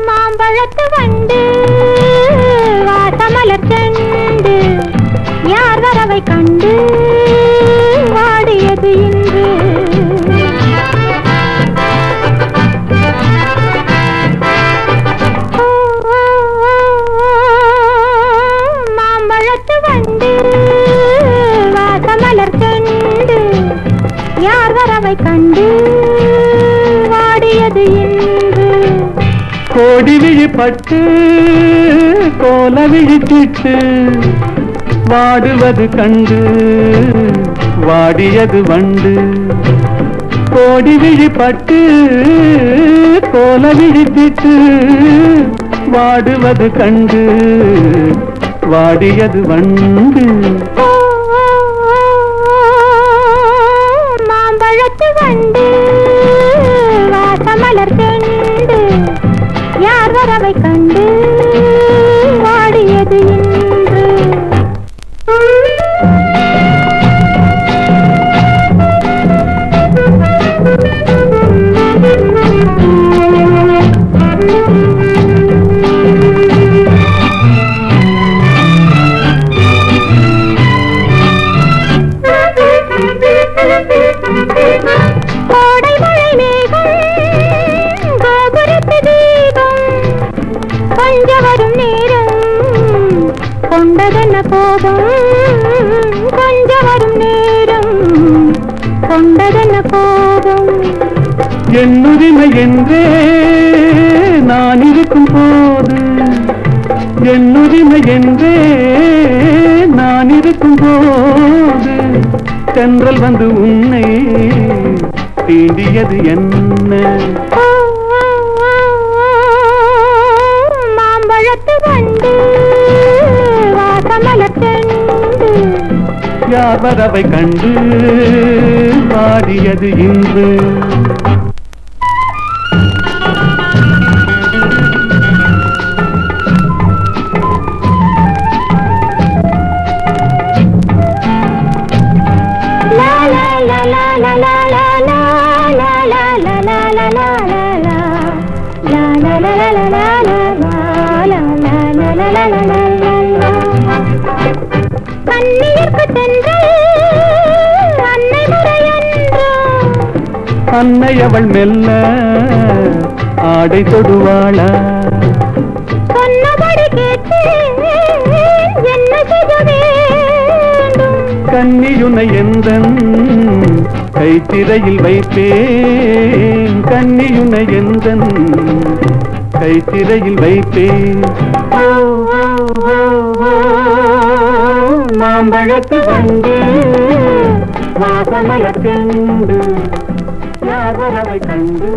மாம்பழத்து வண்டு வாசமலர் செண்டு யார் வரவை கண்டு வாடியது இன்று. மாம்பழத்து வண்டு வாசமலர் செண்டு யார் வரவை கண்டு வாடியது இன்று. கோடி விழிப்பட்டு கோல விழித்திட்டு வாடுவது கண்டு வாடியது வண்டு. கோடி விழிப்பட்டு கோல விழித்திட்டு வாடுவது கண்டு வாடியது வண்டு. மாம்பழத்து வண்டு வாசமலர் செண்டு யார் வரவை கண்டு வாடியது இன்று. கோடை மழை மேகம் கோபுரத்து தீபம் கொஞ்ச வரும் நேரம் கொண்டதென்ன கோபம். கொஞ்ச வரும் நேரம் கொண்டதென்ன கோபம். என்னுரிமை என்றே நான் இருக்கும் போது என்னுரிமை என்றே நான் இருக்கும் போது தென்றல் வந்து உன்னை தீண்டியது என்ன. மாம்பழத்து வண்டு வாசமலர் செண்டு யார் வரவை கண்டு வாடியது இன்று. அன்னை அவள் மெல்ல ஆடை தொடுவாளா. சொன்னபடி கேட்டு என்ன செய்ய வேண்டும். கன்னியுனை எந்தன் கைத்திரையில் வைப்பேன். கன்னியுனை எந்தன் கைத்திரையில் வைப்பேன். மாம்பழத்து வண்டு வாசமலர் செண்டு யார் வரவை கண்டு